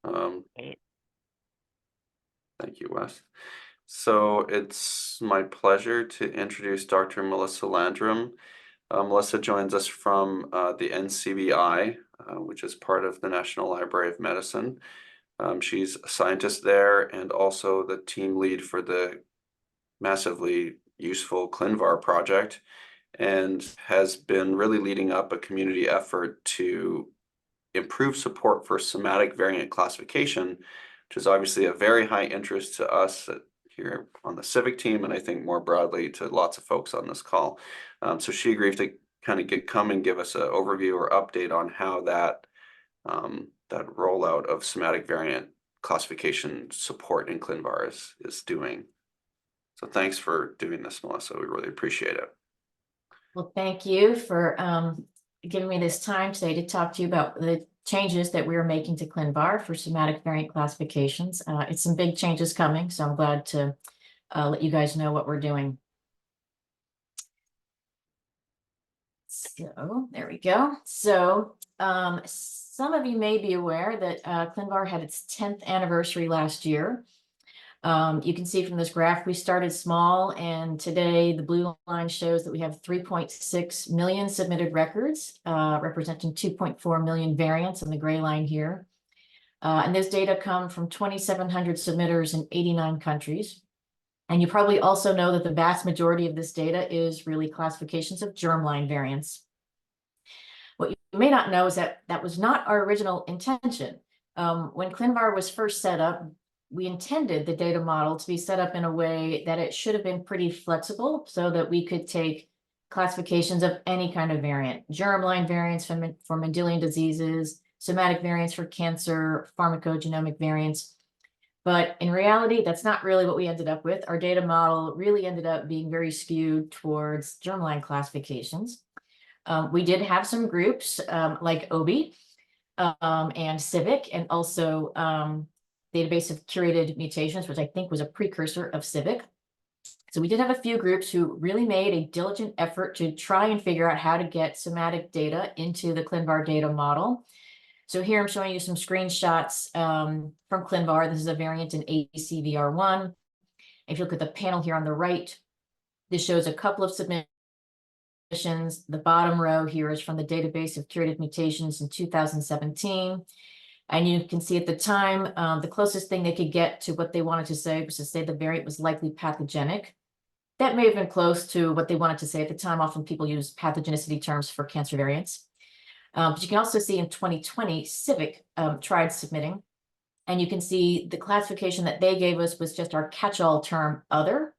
Great. Thank you, Wes. So it's my pleasure to introduce Dr. Melissa Landrum. Melissa joins us from the NCBI, which is part of the National Library of Medicine. She's a scientist there and also the team lead for the massively useful ClinVar project, and has been really leading up a community effort to improve support for somatic variant classification, which is obviously a very high interest to us here on the Civic team, and I think more broadly to lots of folks on this call. So she agreed to kind of come and give us an overview or update on how that rollout of somatic variant classification support in ClinVar is doing. So thanks for doing this, Melissa. We really appreciate it. Well, thank you for giving me this time today to talk to you about the changes that we're making to ClinVar for somatic variant classifications. It's some big changes coming, so I'm glad to let you guys know what we're doing. So there we go. So some of you may be aware that ClinVar had its 10th anniversary last year. You can see from this graph, we started small, and today the blue line shows that we have 3.6 million submitted records, representing 2.4 million variants in the gray line here. And this data come from 2,700 submitters in 89 countries. And you probably also know that the vast majority of this data is really classifications of germline variants. What you may not know is that that was not our original intention. When ClinVar was first set up, we intended the data model to be set up in a way that it should have been pretty flexible so that we could take classifications of any kind of variant, germline variants for Mendelian diseases, somatic variants for cancer, pharmacogenomic variants. But in reality, that's not really what we ended up with. Our data model really ended up being very skewed towards germline classifications. We did have some groups like OBI and CIVIC, and also database of curated mutations, which I think was a precursor of CIVIC. So we did have a few groups who really made a diligent effort to try and figure out how to get somatic data into the ClinVar data model. So here I'm showing you some screenshots from ClinVar. This is a variant in ACVR1. If you look at the panel here on the right, this shows a couple of submissions. The bottom row here is from the database of curated mutations in 2017. And you can see at the time, the closest thing they could get to what they wanted to say was to say the variant was likely pathogenic. That may have been close to what they wanted to say at the time. Often people use pathogenicity terms for cancer variants. But you can also see in 2020, CIVIC tried submitting. And you can see the classification that they gave us was just our catch-all term, other.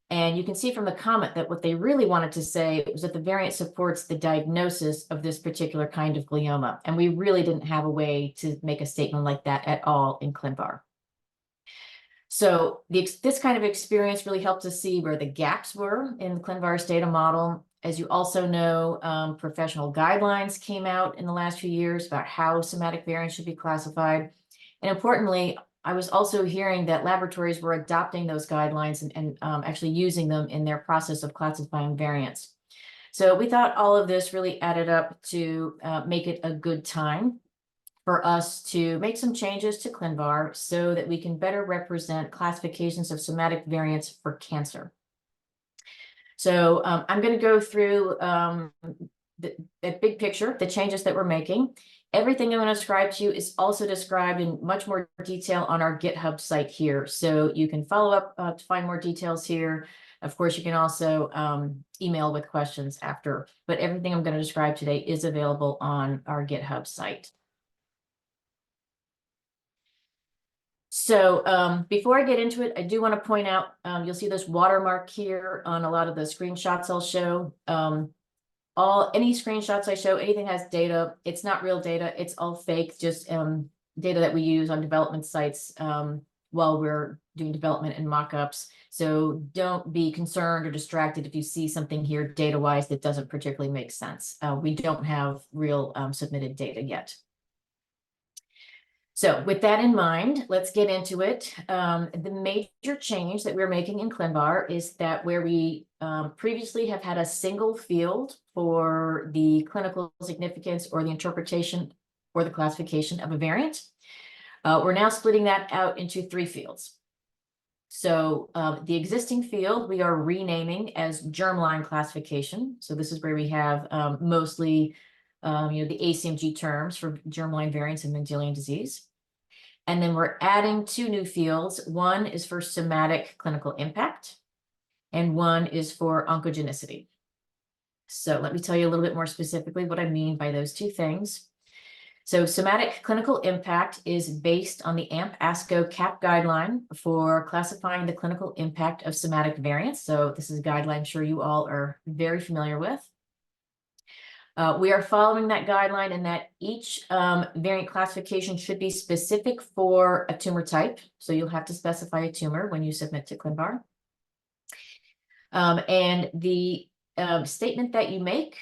And you can see from the comment that what they really wanted to say was that the variant supports the diagnosis of this particular kind of glioma. And we really didn't have a way to make a statement like that at all in ClinVar. So this kind of experience really helped us see where the gaps were in ClinVar's data model. As you also know, professional guidelines came out in the last few years about how somatic variants should be classified. And importantly, I was also hearing that laboratories were adopting those guidelines and actually using them in their process of classifying variants. So we thought all of this really added up to make it a good time for us to make some changes to ClinVar so that we can better represent classifications of somatic variants for cancer. So I'm going to go through the big picture, the changes that we're making. Everything I'm going to describe to you is also described in much more detail on our GitHub site here. So you can follow up to find more details here. Of course, you can also email with questions after, but everything I'm going to describe today is available on our GitHub site. So before I get into it, I do want to point out, you'll see this watermark here on a lot of the screenshots I'll show. Any screenshots I show, anything has data, it's not real data, it's all fake, just data that we use on development sites while we're doing development and mock-ups. So don't be concerned or distracted if you see something here data-wise that doesn't particularly make sense. We don't have real submitted data yet. So with that in mind, let's get into it. The major change that we're making in ClinVar is that where we previously have had a single field for the clinical significance or the interpretation or the classification of a variant, We're now splitting that out into 3 fields. So the existing field we are renaming as germline classification. So this is where we have mostly the ACMG terms for germline variants in Mendelian disease. And then we're adding 2 new fields. One is for somatic clinical impact, and one is for oncogenicity. So let me tell you a little bit more specifically what I mean by those 2 things. So somatic clinical impact is based on the AMP-ASCO CAP guideline for classifying the clinical impact of somatic variants. So this is a guideline I'm sure you all are very familiar with. We are following that guideline in that each variant classification should be specific for a tumor type. So you'll have to specify a tumor when you submit to ClinVar. And the statement that you make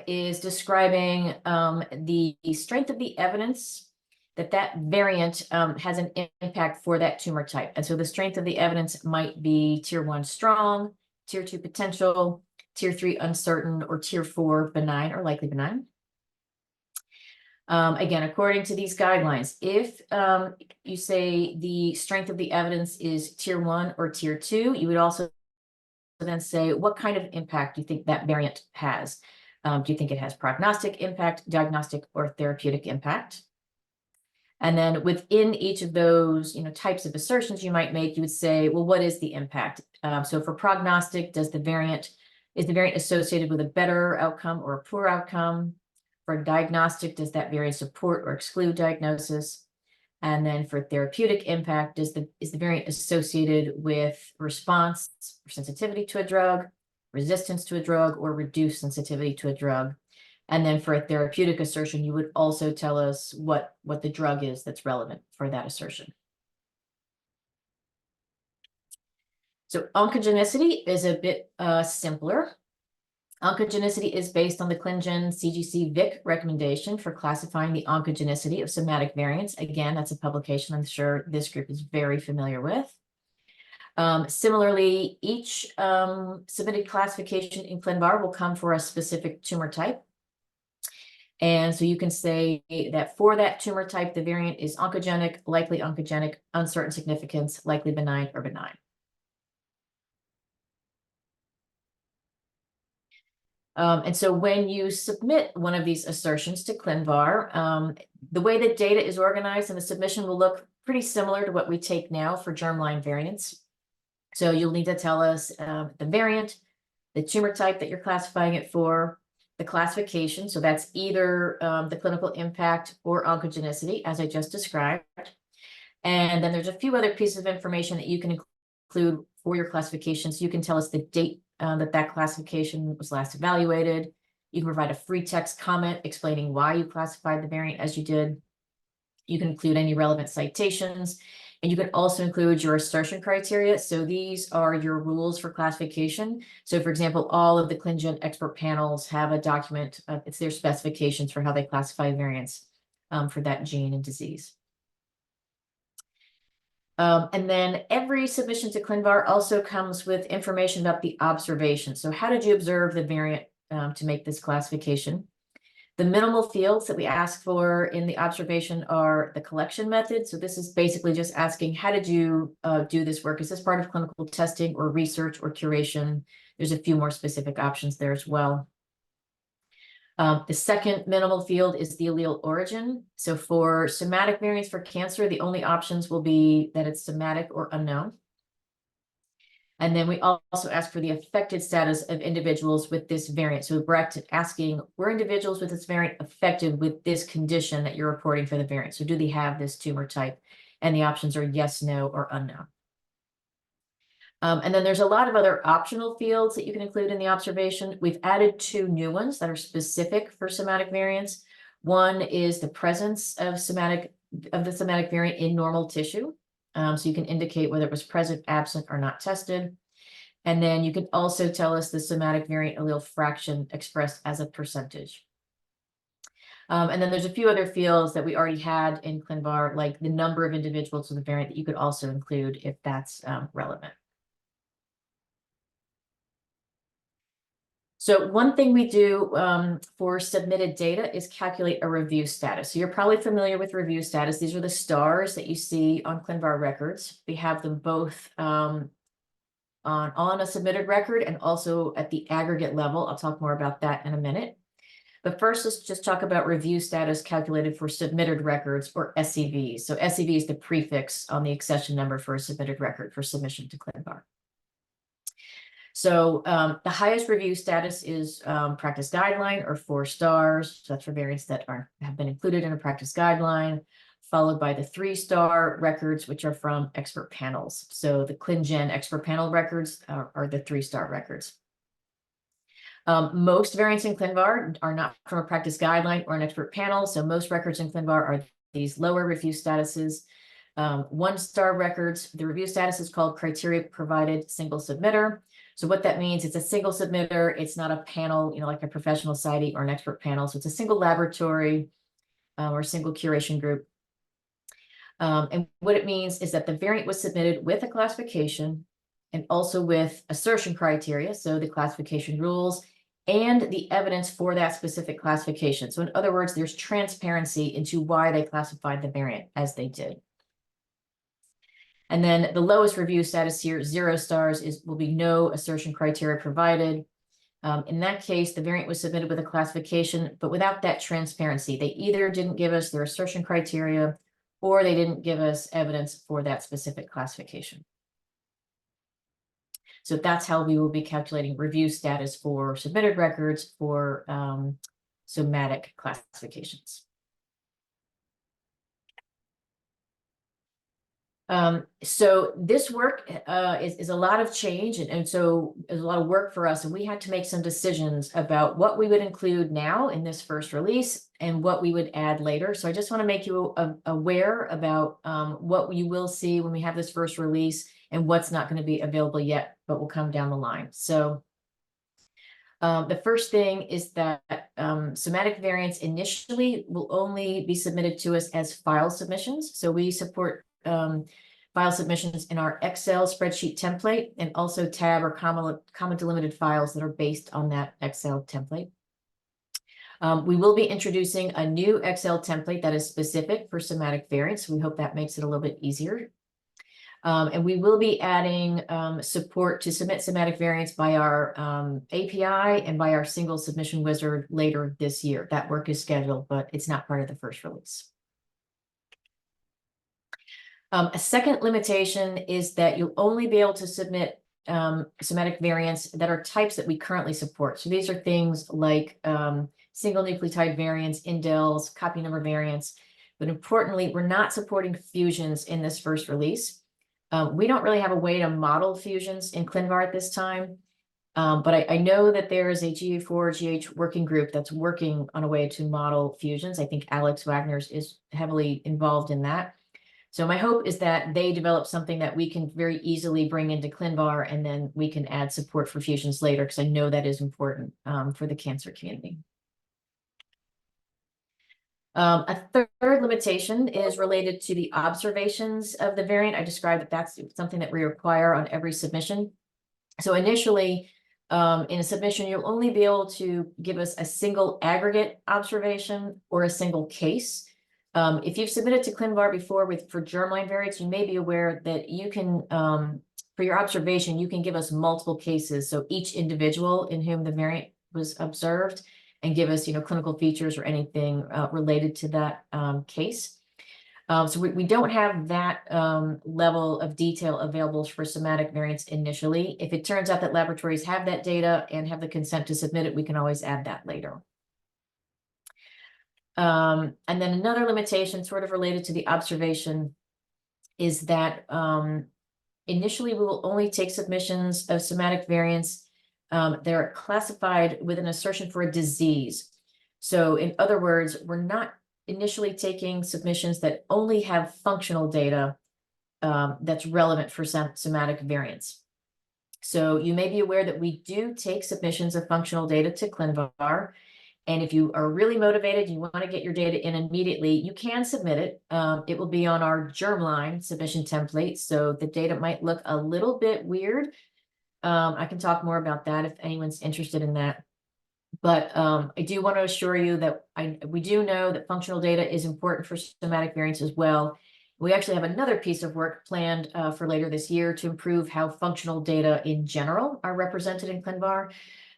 is describing the strength of the evidence that that variant has an impact for that tumor type. And so the strength of the evidence might be tier 1 strong, tier 2 potential, tier 3 uncertain, or tier 4 benign or likely benign. Again, according to these guidelines, if you say the strength of the evidence is tier 1 or tier 2, you would also then say what kind of impact do you think that variant has. Do you think it has prognostic impact, diagnostic, or therapeutic impact? And then within each of those types of assertions you might make, you would say, well, what is the impact? So for prognostic, is the variant associated with a better outcome or a poor outcome? For diagnostic, does that variant support or exclude diagnosis? And then for therapeutic impact, is the variant associated with response or sensitivity to a drug, resistance to a drug, or reduced sensitivity to a drug? And then for a therapeutic assertion, you would also tell us what the drug is that's relevant for that assertion. So oncogenicity is a bit simpler. Oncogenicity is based on the ClinGen CGC VICC recommendation for classifying the oncogenicity of somatic variants. Again, that's a publication I'm sure this group is very familiar with. Similarly, each submitted classification in ClinVar will come for a specific tumor type. And so you can say that for that tumor type, the variant is oncogenic, likely oncogenic, uncertain significance, likely benign, or benign. And so when you submit one of these assertions to ClinVar, the way the data is organized in the submission will look pretty similar to what we take now for germline variants. So you'll need to tell us the variant, the tumor type that you're classifying it for, the classification. So that's either the clinical impact or oncogenicity, as I just described. And then there's a few other pieces of information that you can include for your classification. So you can tell us the date that classification was last evaluated. You can provide a free text comment explaining why you classified the variant as you did. You can include any relevant citations, and you can also include your assertion criteria. So these are your rules for classification. So for example, all of the ClinGen expert panels have a document, it's their specifications for how they classify variants for that gene and disease. And then every submission to ClinVar also comes with information about the observation. So how did you observe the variant to make this classification? The minimal fields that we ask for in the observation are the collection method. So this is basically just asking, how did you do this work? Is this part of clinical testing or research or curation? There's a few more specific options there as well. The second minimal field is the allele origin. So for somatic variants for cancer, the only options will be that it's somatic or unknown. And then we also ask for the affected status of individuals with this variant. So we're asking, were individuals with this variant affected with this condition that you're reporting for the variant? So do they have this tumor type? And the options are yes, no, or unknown. And then there's a lot of other optional fields that you can include in the observation. We've added 2 new ones that are specific for somatic variants. One is the presence of the somatic variant in normal tissue. So you can indicate whether it was present, absent, or not tested. And then you can also tell us the somatic variant allele fraction expressed as a percentage. And then there's a few other fields that we already had in ClinVar, like the number of individuals with the variant that you could also include if that's relevant. So one thing we do for submitted data is calculate a review status. So you're probably familiar with review status. These are the stars that you see on ClinVar records. We have them both on a submitted record and also at the aggregate level. I'll talk more about that in a minute. But first, let's just talk about review status calculated for submitted records, or SCVs. So SCV is the prefix on the accession number for a submitted record for submission to ClinVar. So the highest review status is practice guideline, or 4 stars. So that's for variants that have been included in a practice guideline, followed by the 3-star records, which are from expert panels. So the ClinGen expert panel records are the 3-star records. Most variants in ClinVar are not from a practice guideline or an expert panel. So most records in ClinVar are these lower review statuses. 1-star records, the review status is called criteria provided single submitter. So what that means, it's a single submitter. It's not a panel, like a professional society or an expert panel. So it's a single laboratory or single curation group. And what it means is that the variant was submitted with a classification and also with assertion criteria. So the classification rules and the evidence for that specific classification. So in other words, there's transparency into why they classified the variant as they did. And then the lowest review status here, 0 stars, will be no assertion criteria provided. In that case, the variant was submitted with a classification, but without that transparency. They either didn't give us their assertion criteria or they didn't give us evidence for that specific classification. So that's how we will be calculating review status for submitted records for somatic classifications. So this work is a lot of change, and so it's a lot of work for us, and we had to make some decisions about what we would include now in this first release and what we would add later. So I just want to make you aware about what you will see when we have this first release and what's not going to be available yet, but will come down the line. So the first thing is that somatic variants initially will only be submitted to us as file submissions. So we support file submissions in our Excel spreadsheet template and also tab or comma delimited files that are based on that Excel template. We will be introducing a new Excel template that is specific for somatic variants. We hope that makes it a little bit easier. And we will be adding support to submit somatic variants by our API and by our single submission wizard later this year. That work is scheduled, but it's not part of the first release. A second limitation is that you'll only be able to submit somatic variants that are types that we currently support. So these are things like single nucleotide variants, indels, copy number variants. But importantly, we're not supporting fusions in this first release. We don't really have a way to model fusions in ClinVar at this time. But I know that there is a GA4-GH working group that's working on a way to model fusions. I think Alex Wagner is heavily involved in that. So my hope is that they develop something that we can very easily bring into ClinVar, and then we can add support for fusions later, because I know that is important for the cancer community. A third limitation is related to the observations of the variant. I described that that's something that we require on every submission. So initially, in a submission, you'll only be able to give us a single aggregate observation or a single case. If you've submitted to ClinVar before for germline variants, you may be aware that you can, for your observation, you can give us multiple cases. So each individual in whom the variant was observed, and give us, clinical features or anything related to that case. So we don't have that level of detail available for somatic variants initially. If it turns out that laboratories have that data and have the consent to submit it, we can always add that later. And then another limitation sort of related to the observation is that initially we will only take submissions of somatic variants they're classified with an assertion for a disease. So in other words, we're not initially taking submissions that only have functional data that's relevant for somatic variants. So you may be aware that we do take submissions of functional data to ClinVar. And if you are really motivated, you want to get your data in immediately, you can submit it. It will be on our germline submission template. So the data might look a little bit weird. I can talk more about that if anyone's interested in that. But I do want to assure you that we do know that functional data is important for somatic variants as well. We actually have another piece of work planned for later this year to improve how functional data in general are represented in ClinVar.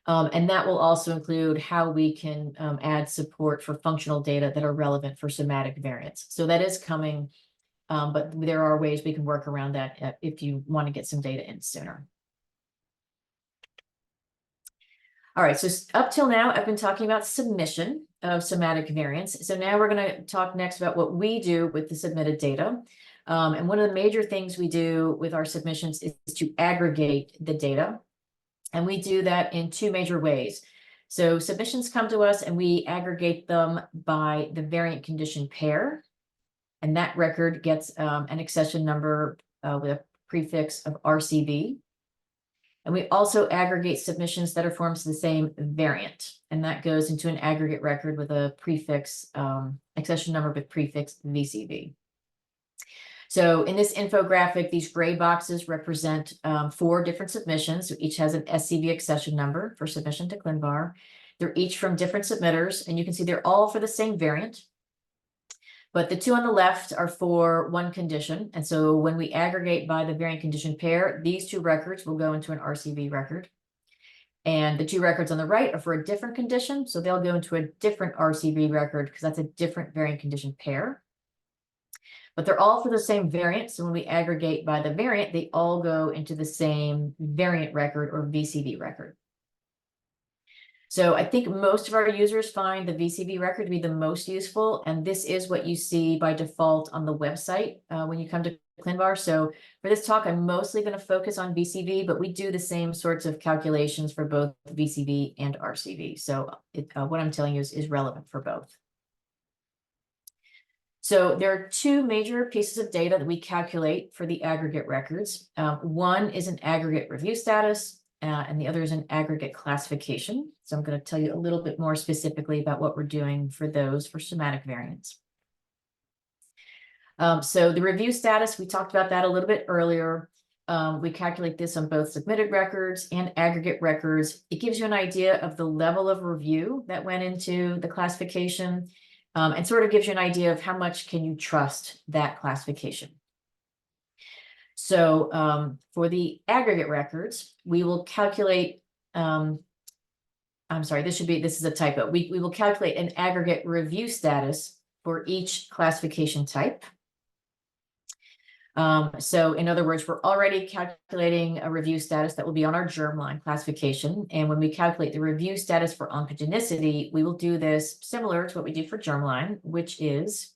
And that will also include how we can add support for functional data that are relevant for somatic variants. So that is coming, but there are ways we can work around that if you want to get some data in sooner. All right, so up till now, I've been talking about submission of somatic variants. So now we're going to talk next about what we do with the submitted data. And one of the major things we do with our submissions is to aggregate the data. And we do that in two major ways. So submissions come to us and we aggregate them by the variant condition pair. And that record gets an accession number with a prefix of RCV. And we also aggregate submissions that are forms of the same variant. And that goes into an aggregate record with a prefix, accession number with prefix VCV. So in this infographic, these gray boxes represent 4 different submissions. So each has an SCV accession number for submission to ClinVar. They're each from different submitters, and you can see they're all for the same variant. But the 2 on the left are for one condition. And so when we aggregate by the variant condition pair, these 2 records will go into an RCV record. And the 2 records on the right are for a different condition. So they'll go into a different RCV record because that's a different variant condition pair. But they're all for the same variant. So when we aggregate by the variant, they all go into the same variant record or VCV record. So I think most of our users find the VCV record to be the most useful. And this is what you see by default on the website when you come to ClinVar. So for this talk, I'm mostly going to focus on VCV, but we do the same sorts of calculations for both VCV and RCV. So what I'm telling you is relevant for both. So there are 2 major pieces of data that we calculate for the aggregate records. One is an aggregate review status, and the other is an aggregate classification. So I'm going to tell you a little bit more specifically about what we're doing for those for somatic variants. So the review status, we talked about that a little bit earlier. We calculate this on both submitted records and aggregate records. It gives you an idea of the level of review that went into the classification. And sort of gives you an idea of how much can you trust that classification. So for the aggregate records, we will calculate, I'm sorry, this is a typo. We will calculate an aggregate review status for each classification type. So in other words, we're already calculating a review status that will be on our germline classification. And when we calculate the review status for oncogenicity, we will do this similar to what we do for germline, which is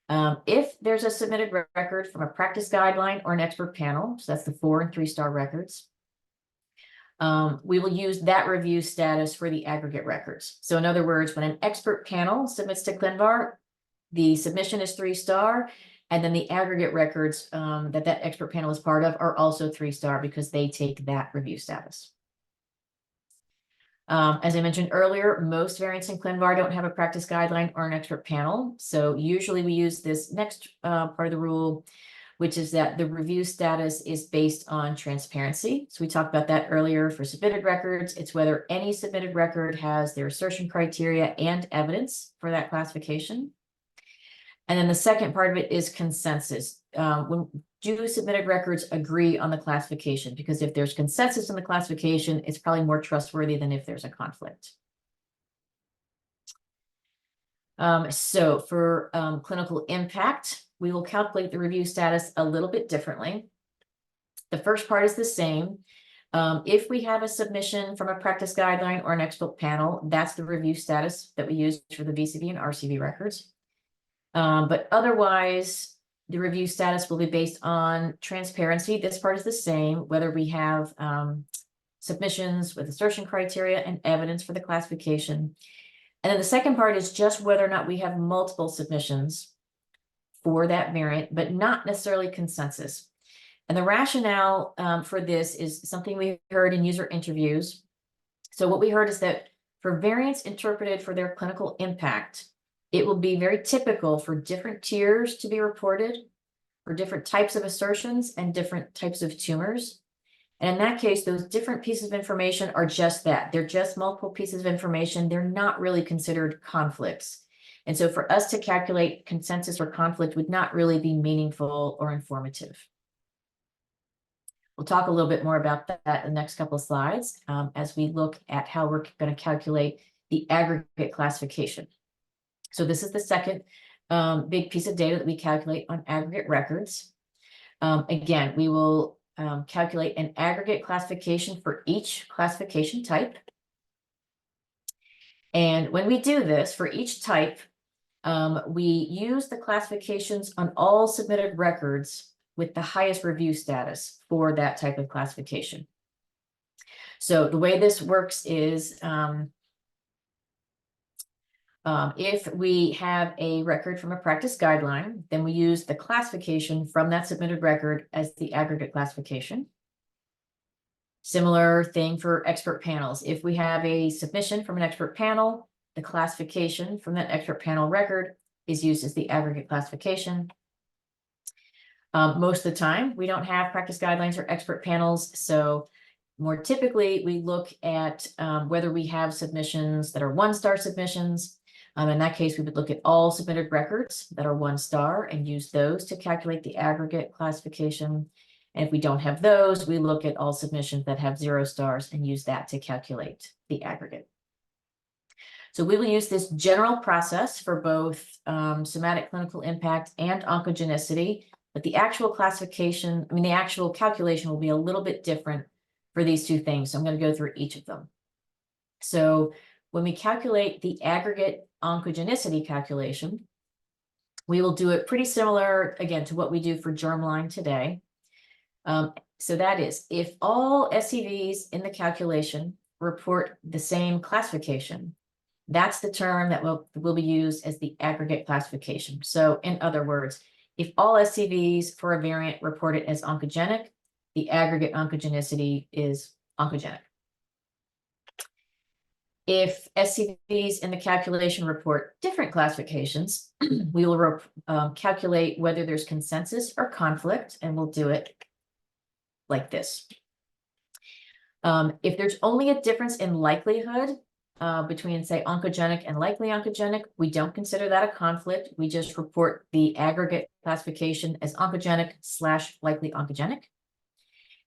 if there's a submitted record from a practice guideline or an expert panel, so that's the 4- and 3-star records, we will use that review status for the aggregate records. So in other words, when an expert panel submits to ClinVar, the submission is 3-star. And then the aggregate records that expert panel is part of are also 3-star because they take that review status. As I mentioned earlier, most variants in ClinVar don't have a practice guideline or an expert panel. So usually we use this next part of the rule, which is that the review status is based on transparency. So we talked about that earlier for submitted records. It's whether any submitted record has their assertion criteria and evidence for that classification. And then the second part of it is consensus. Do submitted records agree on the classification? Because if there's consensus on the classification, it's probably more trustworthy than if there's a conflict. So for clinical impact, we will calculate the review status a little bit differently. The first part is the same. If we have a submission from a practice guideline or an expert panel, that's the review status that we use for the VCV and RCV records. But otherwise, the review status will be based on transparency. This part is the same, whether we have submissions with assertion criteria and evidence for the classification. And then the second part is just whether or not we have multiple submissions for that variant, but not necessarily consensus. And the rationale for this is something we heard in user interviews. So what we heard is that for variants interpreted for their clinical impact, it will be very typical for different tiers to be reported for different types of assertions and different types of tumors. And in that case, those different pieces of information are just that. They're just multiple pieces of information. They're not really considered conflicts. And so for us to calculate consensus or conflict would not really be meaningful or informative. We'll talk a little bit more about that in the next couple of slides as we look at how we're going to calculate the aggregate classification. So this is the second big piece of data that we calculate on aggregate records. Again, we will calculate an aggregate classification for each classification type. And when we do this, for each type, we use the classifications on all submitted records with the highest review status for that type of classification. So the way this works is if we have a record from a practice guideline, then we use the classification from that submitted record as the aggregate classification. Similar thing for expert panels. If we have a submission from an expert panel, the classification from that expert panel record is used as the aggregate classification. Most of the time, we don't have practice guidelines or expert panels, so more typically, we look at whether we have submissions that are one-star submissions. In that case, we would look at all submitted records that are 1-star and use those to calculate the aggregate classification. And if we don't have those, we look at all submissions that have 0 stars and use that to calculate the aggregate. So we will use this general process for both somatic clinical impact and oncogenicity, but the actual classification, the actual calculation will be a little bit different for these two things. So I'm going to go through each of them. So when we calculate the aggregate oncogenicity calculation, we will do it pretty similar, again, to what we do for germline today. So that is, if all SCVs in the calculation report the same classification, that's the term that will be used as the aggregate classification. So in other words, if all SCVs for a variant report it as oncogenic, the aggregate oncogenicity is oncogenic. If SCVs in the calculation report different classifications, we will calculate whether there's consensus or conflict, and we'll do it like this. If there's only a difference in likelihood between, say, oncogenic and likely oncogenic, we don't consider that a conflict. We just report the aggregate classification as oncogenic/likely oncogenic.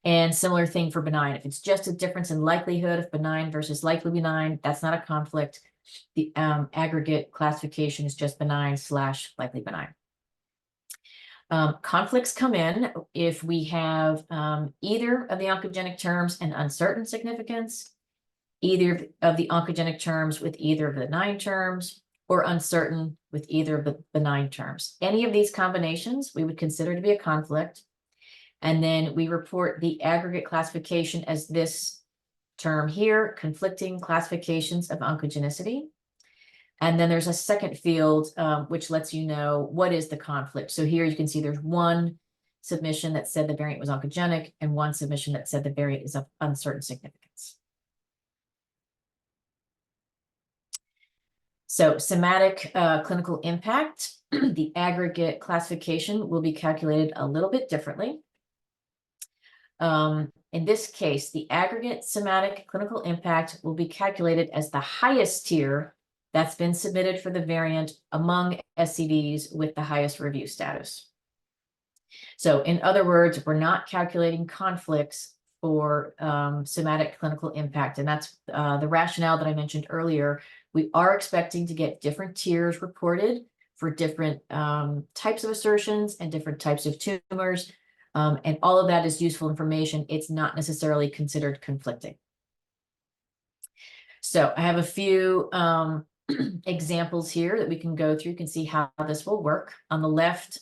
And similar thing for benign. If it's just a difference in likelihood of benign versus likely benign, that's not a conflict. The aggregate classification is just benign/likely benign. Conflicts come in if we have either of the oncogenic terms an uncertain significance, either of the oncogenic terms with either of the benign terms, or uncertain with either of the benign terms. Any of these combinations we would consider to be a conflict. And then we report the aggregate classification as this term here, conflicting classifications of oncogenicity. And then there's a second field, which lets you know what is the conflict. So here you can see there's one submission that said the variant was oncogenic and one submission that said the variant is of uncertain significance. So somatic clinical impact, the aggregate classification will be calculated a little bit differently. In this case, the aggregate somatic clinical impact will be calculated as the highest tier that's been submitted for the variant among SCVs with the highest review status. So in other words, we're not calculating conflicts for somatic clinical impact. And that's the rationale that I mentioned earlier. We are expecting to get different tiers reported for different types of assertions and different types of tumors. And all of that is useful information. It's not necessarily considered conflicting. So I have a few examples here that we can go through. You can see how this will work. On the left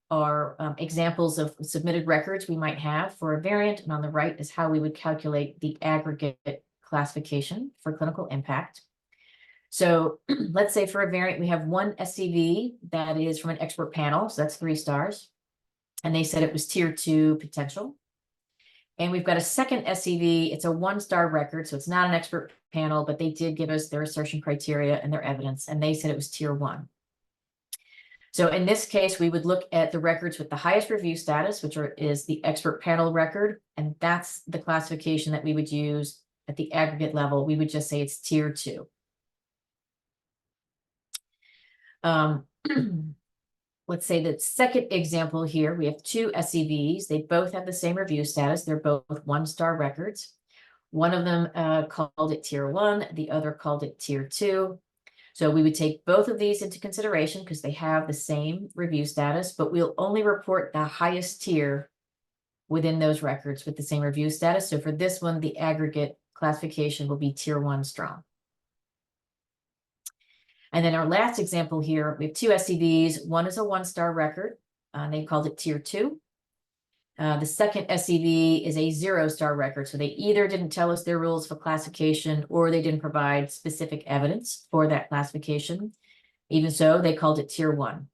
are examples of submitted records we might have for a variant, and on the right is how we would calculate the aggregate classification for clinical impact. So let's say for a variant, we have one SCV that is from an expert panel, so that's 3 stars. And they said it was tier 2 potential. And we've got a second SCV. It's a 1-star record, so it's not an expert panel, but they did give us their assertion criteria and their evidence, and they said it was tier 1. So in this case, we would look at the records with the highest review status, which is the expert panel record, and that's the classification that we would use at the aggregate level. We would just say it's tier 2. Let's say the second example here, we have 2 SCVs. They both have the same review status. They're both 1-star records. One of them called it tier 1, the other called it tier 2. So we would take both of these into consideration because they have the same review status, but we'll only report the highest tier within those records with the same review status. So for this one, the aggregate classification will be tier 1 strong. And then our last example here, we have 2 SCVs. One is a 1-star record. They called it tier 2. The second SCV is a 0-star record. So they either didn't tell us their rules for classification or they didn't provide specific evidence for that classification. Even so, they called it tier 1.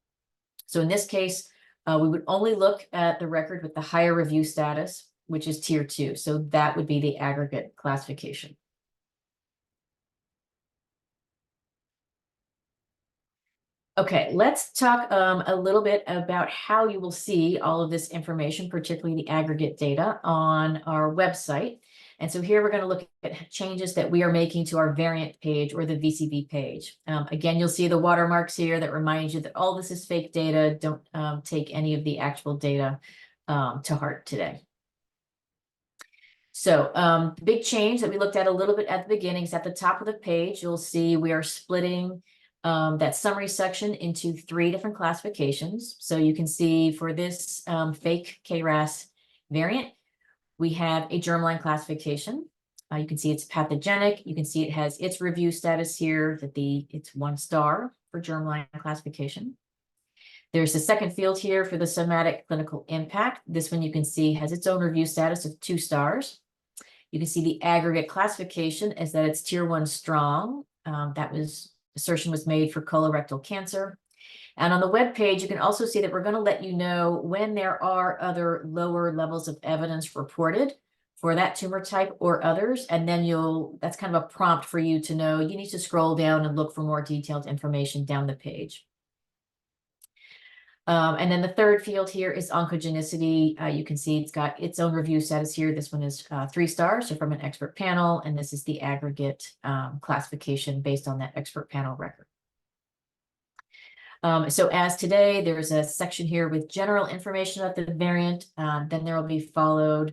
So in this case, we would only look at the record with the higher review status, which is tier 2. So that would be the aggregate classification. Okay, let's talk a little bit about how you will see all of this information, particularly the aggregate data, on our website. And so here we're going to look at changes that we are making to our variant page or the VCV page. Again, you'll see the watermarks here that remind you that all this is fake data. Don't take any of the actual data to heart today. So the big change that we looked at a little bit at the beginning is at the top of the page. You'll see we are splitting that summary section into 3 different classifications. So you can see for this fake KRAS variant, we have a germline classification. You can see it's pathogenic. You can see it has its review status here, that it's 1-star for germline classification. There's a second field here for the somatic clinical impact. This one you can see has its own review status of 2 stars. You can see the aggregate classification is that it's tier 1 strong. Assertion was made for colorectal cancer. And on the web page, you can also see that we're going to let you know when there are other lower levels of evidence reported for that tumor type or others. And then that's kind of a prompt for you to know you need to scroll down and look for more detailed information down the page. And then the third field here is oncogenicity. You can see it's got its own review status here. This one is 3 stars, so from an expert panel, and this is the aggregate classification based on that expert panel record. So as today, there's a section here with general information about the variant. Then there will be following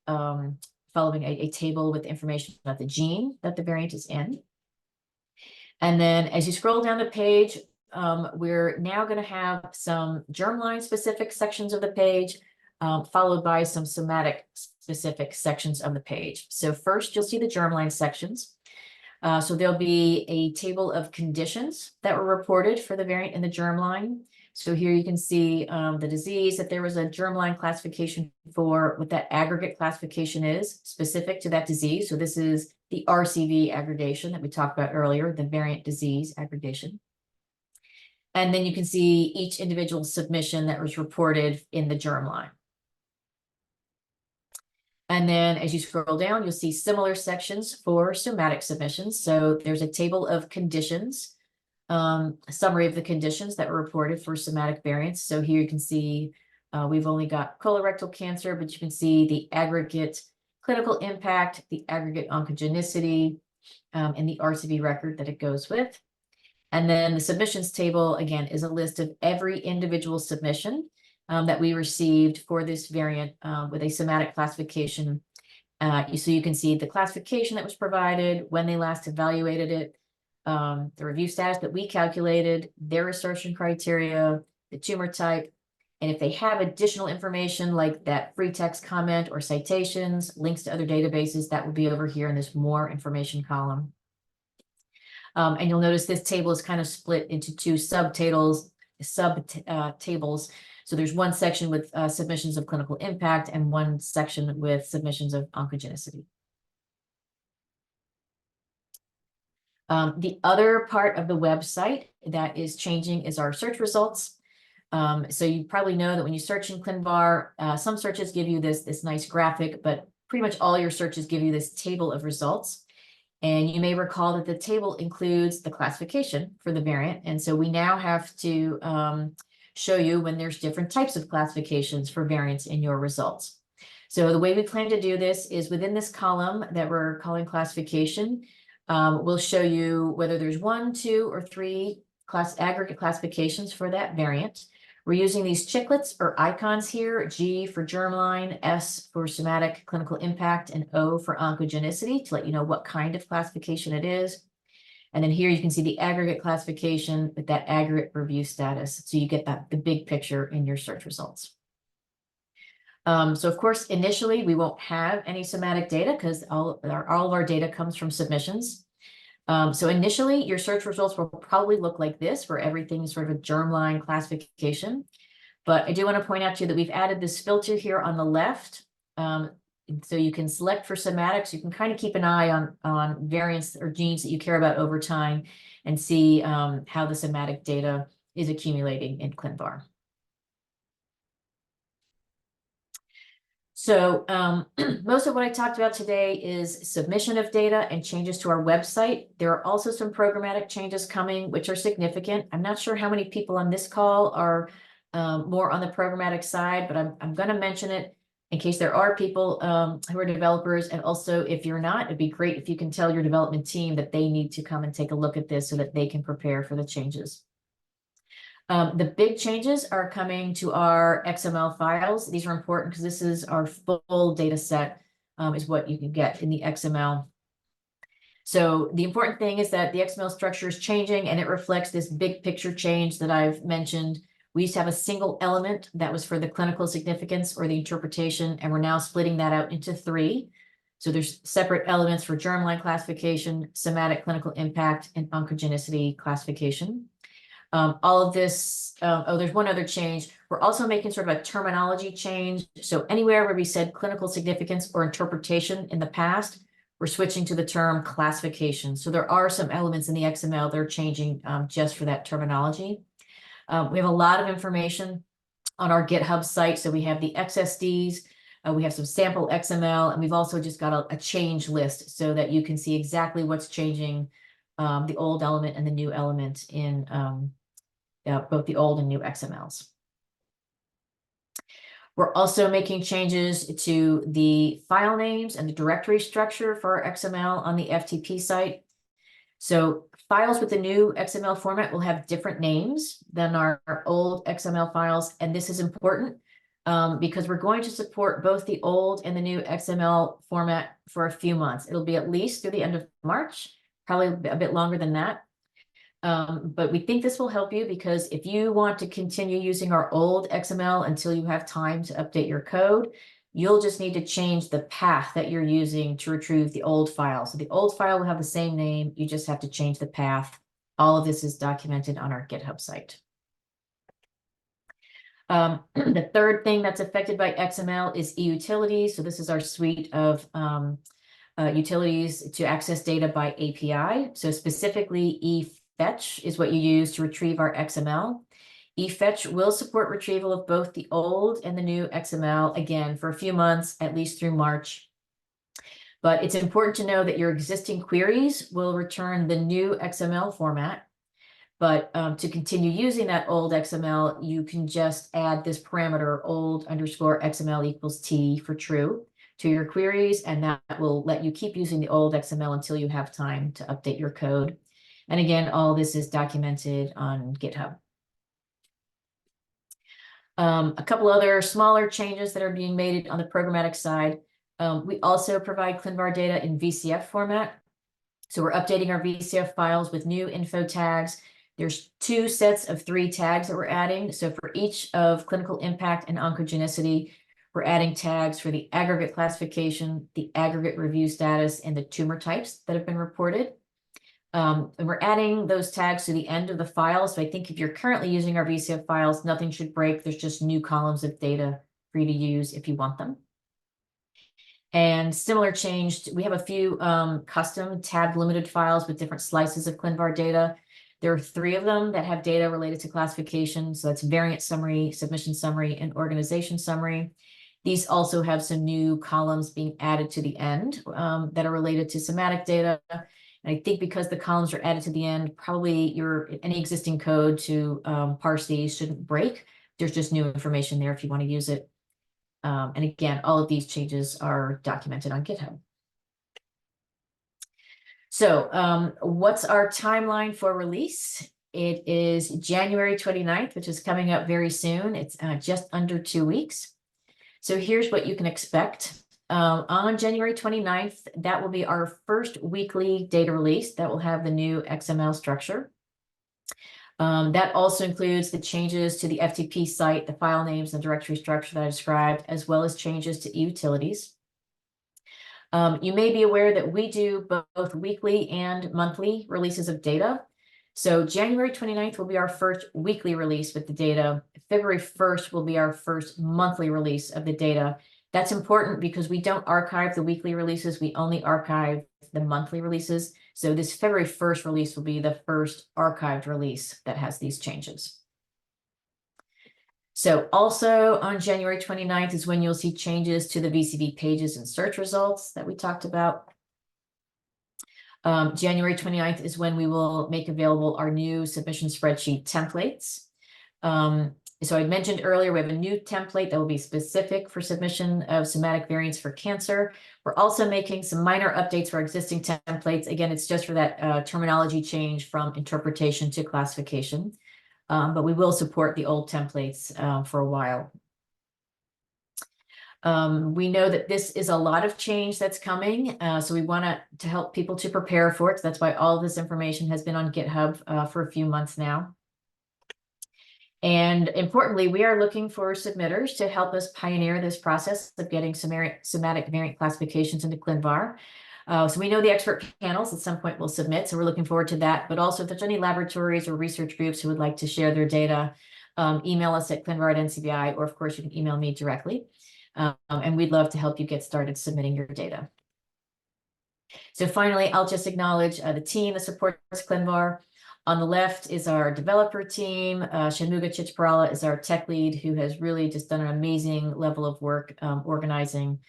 a table with information about the gene that the variant is in. And then as you scroll down the page, we're now going to have some germline specific sections of the page, followed by some somatic specific sections of the page. So first, you'll see the germline sections. So there'll be a table of conditions that were reported for the variant in the germline. So here you can see the disease that there was a germline classification for, what that aggregate classification is specific to that disease. So this is the RCV aggregation that we talked about earlier, the variant disease aggregation. And then you can see each individual submission that was reported in the germline. And then as you scroll down, you'll see similar sections for somatic submissions. So there's a table of conditions, a summary of the conditions that were reported for somatic variants. So here you can see we've only got colorectal cancer, but you can see the aggregate clinical impact, the aggregate oncogenicity, and the RCV record that it goes with. And then the submissions table, again, is a list of every individual submission that we received for this variant with a somatic classification. So you can see the classification that was provided, when they last evaluated it, the review status that we calculated, their assertion criteria, the tumor type, and if they have additional information like that free text comment or citations, links to other databases, that will be over here in this more information column. And you'll notice this table is kind of split into 2 subtables. So there's one section with submissions of clinical impact and one section with submissions of oncogenicity. The other part of the website that is changing is our search results. So you probably know that when you search in ClinVar, some searches give you this nice graphic, but pretty much all your searches give you this table of results. And you may recall that the table includes the classification for the variant. And so we now have to show you when there's different types of classifications for variants in your results. So the way we plan to do this is within this column that we're calling classification, we'll show you whether there's 1, 2, or 3 aggregate classifications for that variant. We're using these chiclets or icons here, G for germline, S for somatic clinical impact, and O for oncogenicity to let you know what kind of classification it is. And then here you can see the aggregate classification with that aggregate review status. So you get the big picture in your search results. So of course, initially we won't have any somatic data because all of our data comes from submissions. So initially your search results will probably look like this, where everything is sort of a germline classification. But I do want to point out to you that we've added this filter here on the left. So you can select for somatics. You can kind of keep an eye on variants or genes that you care about over time and see how the somatic data is accumulating in ClinVar. So most of what I talked about today is submission of data and changes to our website. There are also some programmatic changes coming, which are significant. I'm not sure how many people on this call are more on the programmatic side, but I'm going to mention it in case there are people who are developers. And also, if you're not, it'd be great if you can tell your development team that they need to come and take a look at this so that they can prepare for the changes. The big changes are coming to our XML files. These are important because this is our full data set, is what you can get in the XML. So the important thing is that the XML structure is changing and it reflects this big picture change that I've mentioned. We used to have a single element that was for the clinical significance or the interpretation, and we're now splitting that out into 3. So there's separate elements for germline classification, somatic clinical impact, and oncogenicity classification. All of this, there's one other change. We're also making sort of a terminology change. So anywhere where we said clinical significance or interpretation in the past, we're switching to the term classification. So there are some elements in the XML that are changing just for that terminology. We have a lot of information on our GitHub site. So we have the XSDs, we have some sample XML, and we've also just got a change list so that you can see exactly what's changing the old element and the new element in both the old and new XMLs. We're also making changes to the file names and the directory structure for our XML on the FTP site. So files with the new XML format will have different names than our old XML files. And this is important because we're going to support both the old and the new XML format for a few months. It'll be at least through the end of March, probably a bit longer than that. But we think this will help you because if you want to continue using our old XML until you have time to update your code, you'll just need to change the path that you're using to retrieve the old file. So the old file will have the same name, you just have to change the path. All of this is documented on our GitHub site. The third thing that's affected by XML is eUtilities. So this is our suite of utilities to access data by API. So specifically eFetch is what you use to retrieve our XML. eFetch will support retrieval of both the old and the new XML, again, for a few months, at least through March. But it's important to know that your existing queries will return the new XML format. But to continue using that old XML, you can just add this parameter old_XML equals T for true to your queries, and that will let you keep using the old XML until you have time to update your code. And again, all this is documented on GitHub. A couple other smaller changes that are being made on the programmatic side. We also provide ClinVar data in VCF format. So we're updating our VCF files with new info tags. There's 2 sets of 3 tags that we're adding. So for each of clinical impact and oncogenicity, we're adding tags for the aggregate classification, the aggregate review status, and the tumor types that have been reported. And we're adding those tags to the end of the file. So I think if you're currently using our VCF files, nothing should break. There's just new columns of data for you to use if you want them. And similar change, we have a few custom tab limited files with different slices of ClinVar data. There are 3 of them that have data related to classification. So that's variant summary, submission summary, and organization summary. These also have some new columns being added to the end that are related to somatic data. And I think because the columns are added to the end, probably any existing code to parse these shouldn't break. There's just new information there if you want to use it. And again, all of these changes are documented on GitHub. So what's our timeline for release? It is January 29th, which is coming up very soon. It's just under 2 weeks. So here's what you can expect. On January 29th, that will be our first weekly data release that will have the new XML structure. That also includes the changes to the FTP site, the file names, and directory structure that I described, as well as changes to utilities. You may be aware that we do both weekly and monthly releases of data. So January 29th will be our first weekly release with the data. February 1st will be our first monthly release of the data. That's important because we don't archive the weekly releases. We only archive the monthly releases. So this February 1st release will be the first archived release that has these changes. So also on January 29th is when you'll see changes to the VCV pages and search results that we talked about. January 29th is when we will make available our new submission spreadsheet templates. So I mentioned earlier, we have a new template that will be specific for submission of somatic variants for cancer. We're also making some minor updates for existing templates. Again, it's just for that terminology change from interpretation to classification. But we will support the old templates for a while. We know that this is a lot of change that's coming, so we want to help people to prepare for it. So that's why all of this information has been on GitHub for a few months now. And importantly, we are looking for submitters to help us pioneer this process of getting somatic variant classifications into ClinVar. So we know the expert panels at some point will submit, so we're looking forward to that. But also, if there's any laboratories or research groups who would like to share their data, email us at ClinVar@NCBI, or of course, you can email me directly. And we'd love to help you get started submitting your data. So finally, I'll just acknowledge the team that supports ClinVar. On the left is our developer team. Shanmuga Chichparala is our tech lead, who has really just done an amazing level of work organizing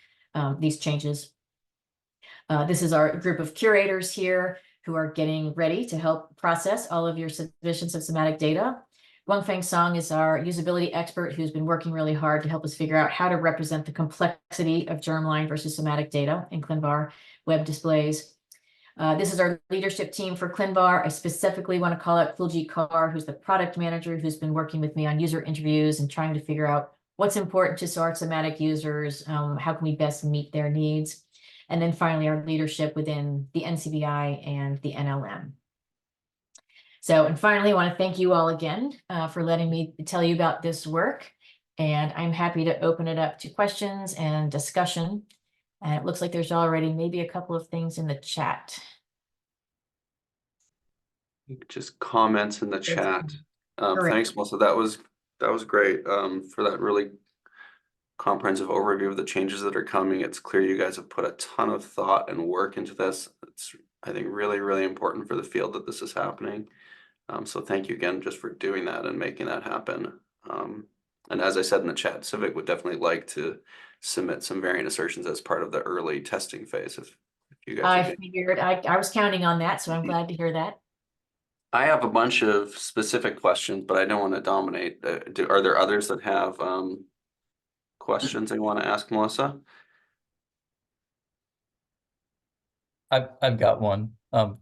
these changes. This is our group of curators here who are getting ready to help process all of your submissions of somatic data. Guangfeng Song is our usability expert who's been working really hard to help us figure out how to represent the complexity of germline versus somatic data in ClinVar web displays. This is our leadership team for ClinVar. I specifically want to call out Fulji Kaur, who's the product manager, who's been working with me on user interviews and trying to figure out what's important to our somatic users, how can we best meet their needs. And then finally, our leadership within the NCBI and the NLM. So, and finally, I want to thank you all again for letting me tell you about this work. And I'm happy to open it up to questions and discussion. And it looks like there's already maybe a couple of things in the chat. Just comments in the chat. Correct. Thanks, Melissa. That was great for that really comprehensive overview of the changes that are coming. It's clear you guys have put a ton of thought and work into this. It's, I think, really, really important for the field that this is happening. So thank you again just for doing that and making that happen. And as I said in the chat, Civic would definitely like to submit some variant assertions as part of the early testing phase. If you guys I figured I was counting on that, so I'm glad to hear that. I have a bunch of specific questions, but I don't want to dominate. Are there others that have questions they want to ask Melissa? I've got one.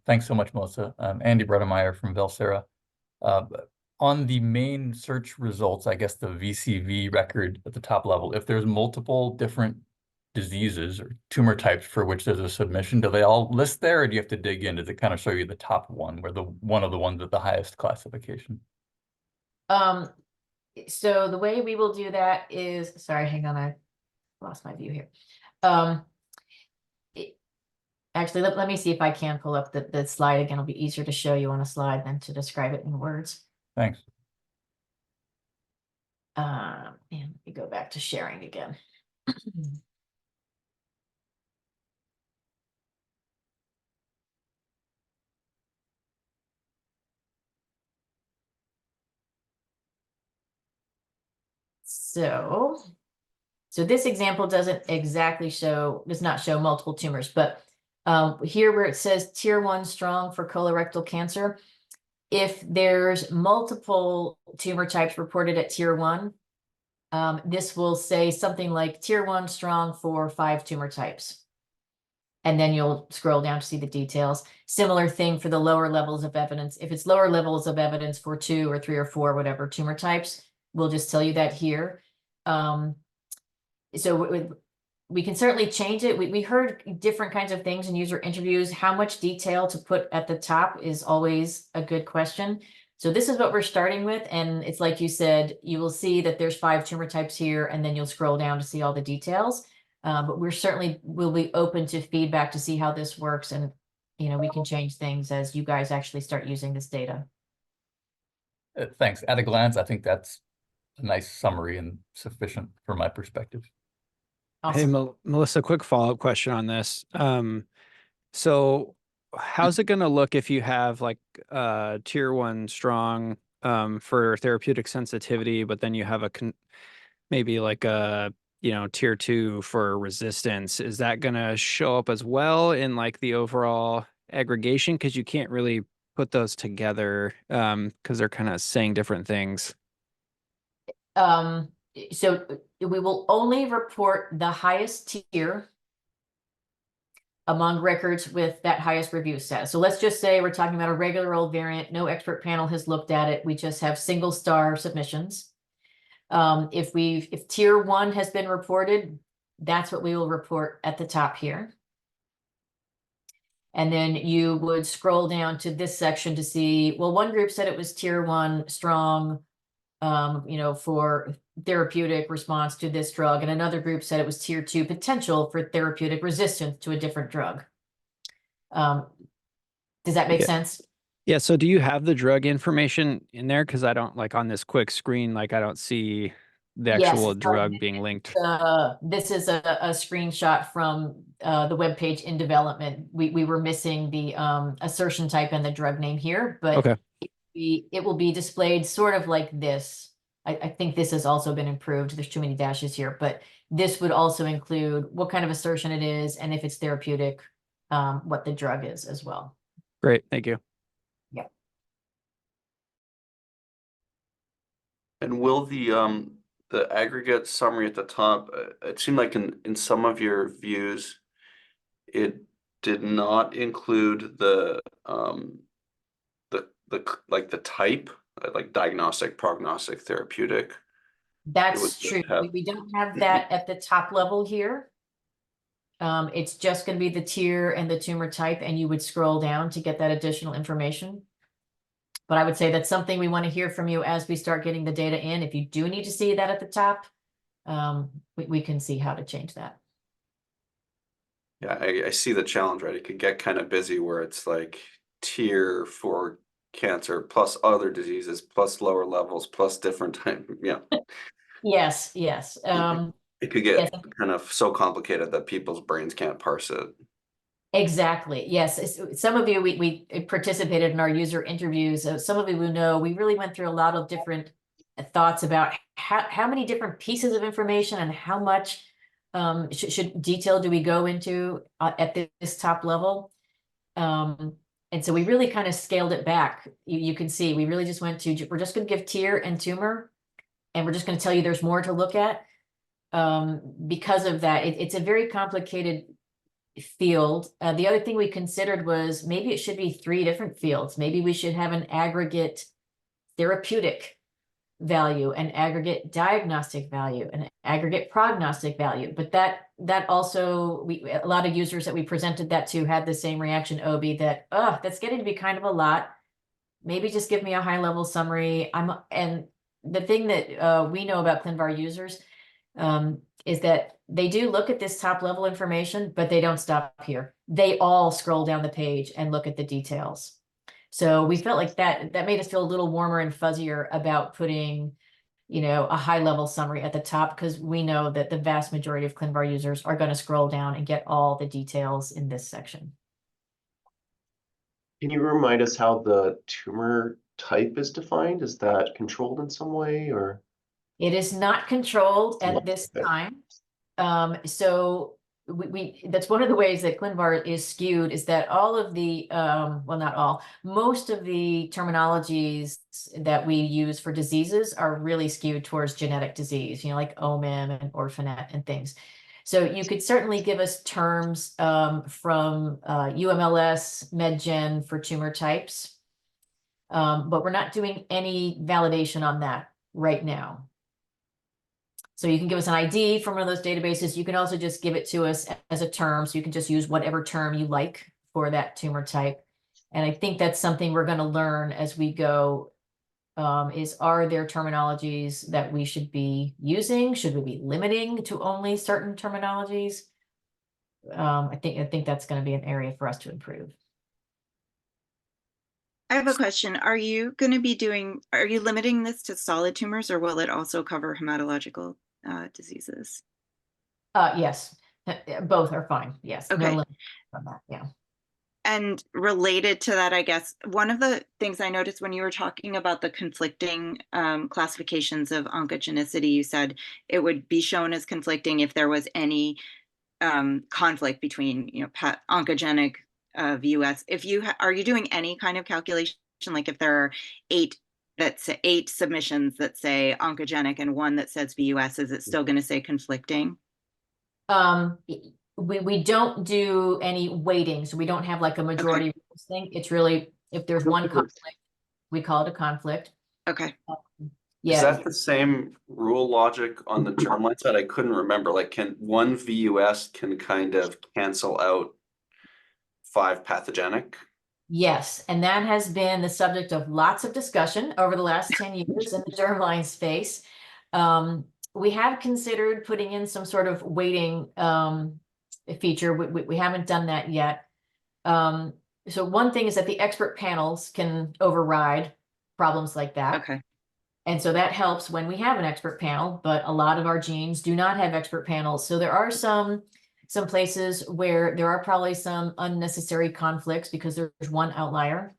Thanks so much, Melissa. Andy Bredemeyer from Valsera. On the main search results, I guess the VCV record at the top level, if there's multiple different diseases or tumor types for which there's a submission, do they all list there, or do you have to dig in? Does it kind of show you the top one, where one of the ones with the highest classification? So the way we will do that is, sorry, hang on, I lost my view here. Actually, let me see if I can pull up the slide again. It'll be easier to show you on a slide than to describe it in words. Thanks. And let me go back to sharing again. So this example does not show multiple tumors, but Here where it says tier 1 strong for colorectal cancer, if there's multiple tumor types reported at tier 1, this will say something like tier 1 strong for 5 tumor types. And then you'll scroll down to see the details. Similar thing for the lower levels of evidence. If it's lower levels of evidence for 2 or 3 or 4, whatever tumor types, we'll just tell you that here. So we can certainly change it. We heard different kinds of things in user interviews. How much detail to put at the top is always a good question. So this is what we're starting with. And it's like you said, you will see that there's 5 tumor types here, and then you'll scroll down to see all the details. But will be open to feedback to see how this works. And, we can change things as you guys actually start using this data. Thanks. At a glance, I think that's a nice summary and sufficient from my perspective. Hey, Awesome. Melissa, quick follow-up question on this. So how's it going to look if you have like tier 1 strong for therapeutic sensitivity, but then you have maybe like a tier 2 for resistance? Is that going to show up as well in like the overall aggregation? Because you can't really put those together because they're kind of saying different things. So we will only report the highest tier among records with that highest review status. So let's just say we're talking about a regular old variant. No expert panel has looked at it. We just have single star submissions. If tier 1 has been reported, that's what we will report at the top here. And then you would scroll down to this section to see, well, one group said it was tier 1 strong, for therapeutic response to this drug. And another group said it was tier 2 potential for therapeutic resistance to a different drug. Does that make sense? Yeah. So do you have the drug information in there? Because I don't on this quick screen, I don't see the actual drug being linked. This is a screenshot from the webpage in development. We were missing the assertion type and the drug name here, but okay. It will be displayed sort of like this. I think this has also been improved. There's too many dashes here, but this would also include what kind of assertion it is, and if it's therapeutic, what the drug is as well. Great, thank you. Yeah. And will the aggregate summary at the top, it seemed like in some of your views, it did not include the type, like diagnostic, prognostic, therapeutic. That's true. We don't have that at the top level here. It's just going to be the tier and the tumor type, and you would scroll down to get that additional information. But I would say that's something we want to hear from you as we start getting the data in. If you do need to see that at the top, we can see how to change that. Yeah, I see the challenge, right? It could get kind of busy where it's like tier for cancer plus other diseases plus lower levels plus different time. Yeah. Yes. It could get kind of so complicated that people's brains can't parse it. Exactly. Yes. Some of you, we participated in our user interviews. Some of you will know we really went through a lot of different thoughts about how many different pieces of information and how much should detail do we go into at this top level. And so we really kind of scaled it back. You can see we really just went to, we're just going to give tier and tumor, and we're just going to tell you there's more to look at. Because of that, it's a very complicated field. The other thing we considered was maybe it should be 3 different fields. Maybe we should have an aggregate therapeutic value, an aggregate diagnostic value, an aggregate prognostic value. But that also, a lot of users that we presented that to had the same reaction, Obi, that that's getting to be kind of a lot. Maybe just give me a high level summary. And the thing that we know about ClinVar users is that they do look at this top level information, but they don't stop here. They all scroll down the page and look at the details. So we felt like that made us feel a little warmer and fuzzier about putting, a high level summary at the top, because we know that the vast majority of ClinVar users are going to scroll down and get all the details in this section. Can you remind us how the tumor type is defined? Is that controlled in some way, or? It is not controlled at this time. So that's one of the ways that ClinVar is skewed, is that all of the, well, not all, most of the terminologies that we use for diseases are really skewed towards genetic disease, like OMIM and orphanet and things. So you could certainly give us terms from UMLS, MedGen for tumor types, but we're not doing any validation on that right now. So you can give us an ID from one of those databases. You can also just give it to us as a term. So you can just use whatever term you like for that tumor type. And I think that's something we're going to learn as we go, are there terminologies that we should be using? Should we be limiting to only certain terminologies? I think that's going to be an area for us to improve. I have a question. Are you limiting this to solid tumors, or will it also cover hematological diseases? Yes, both are fine. Yes. Okay. No limit on that. Yeah. And related to that, I guess, one of the things I noticed when you were talking about the conflicting classifications of oncogenicity, you said it would be shown as conflicting if there was any conflict between, oncogenic VUS. Are you doing any kind of calculation, like if there are 8 submissions that say oncogenic and 1 that says VUS, is it still going to say conflicting? We don't do any weighting, so we don't have like a majority thing. It's really, if there's one conflict, we call it a conflict. Okay. Yeah. Is that the same rule logic on the germline side? I couldn't remember. Like, can one VUS can kind of cancel out 5 pathogenic? Yes, and that has been the subject of lots of discussion over the last 10 years in the germline space. We have considered putting in some sort of weighting feature. We haven't done that yet. So one thing is that the expert panels can override problems like that. Okay. And so that helps when we have an expert panel, but a lot of our genes do not have expert panels. So there are some places where there are probably some unnecessary conflicts because there's one outlier.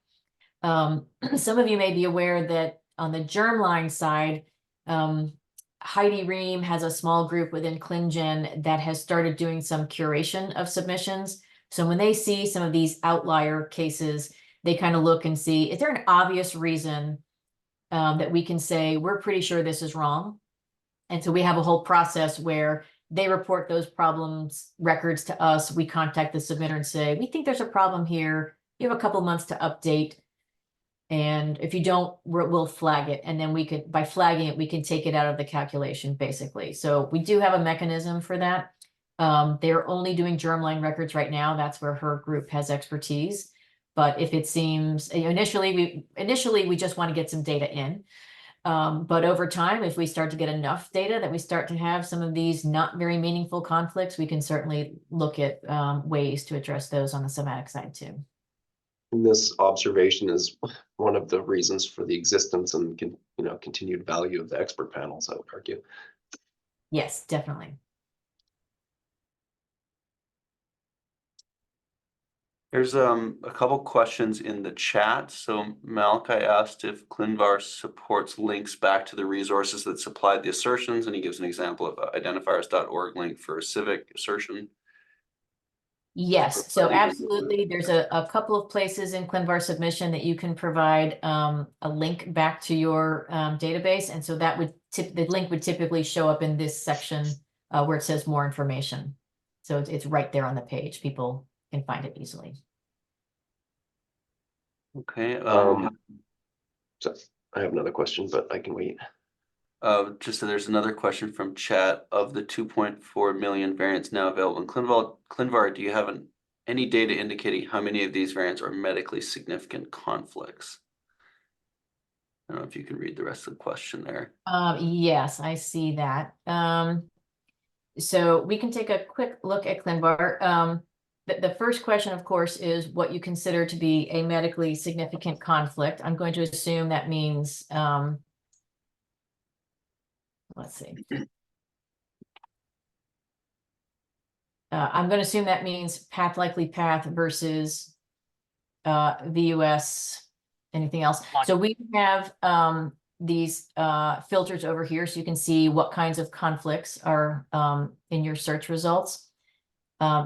Some of you may be aware that on the germline side, Heidi Ream has a small group within ClinGen that has started doing some curation of submissions. So when they see some of these outlier cases, they kind of look and see, is there an obvious reason that we can say, we're pretty sure this is wrong? And so we have a whole process where they report those problems records to us. We contact the submitter and say, we think there's a problem here. You have a couple months to update. And if you don't, we'll flag it. And then by flagging it, we can take it out of the calculation, basically. So we do have a mechanism for that. They're only doing germline records right now. That's where her group has expertise. But if it seems, initially we just want to get some data in. But over time, if we start to get enough data that we start to have some of these not very meaningful conflicts, we can certainly look at ways to address those on the somatic side too. And this observation is one of the reasons for the existence and continued value of the expert panels, I would argue. Yes, definitely. There's a couple questions in the chat. So Malachi asked if ClinVar supports links back to the resources that supplied the assertions, and he gives an example of identifiers.org link for a civic assertion. Yes, so absolutely. There's a couple of places in ClinVar submission that you can provide a link back to your database. And so that the link would typically show up in this section where it says more information. So it's right there on the page. People can find it easily. Okay. So I have another question, but I can wait. Just so there's another question from chat. Of the 2.4 million variants now available in ClinVar, do you have any data indicating how many of these variants are medically significant conflicts? I don't know if you can read the rest of the question there. Yes, I see that. So we can take a quick look at ClinVar. The first question, of course, is what you consider to be a medically significant conflict. I'm going to assume that means, let's see. I'm going to assume that means path likely path versus VUS, anything else. So we have these filters over here so you can see what kinds of conflicts are in your search results.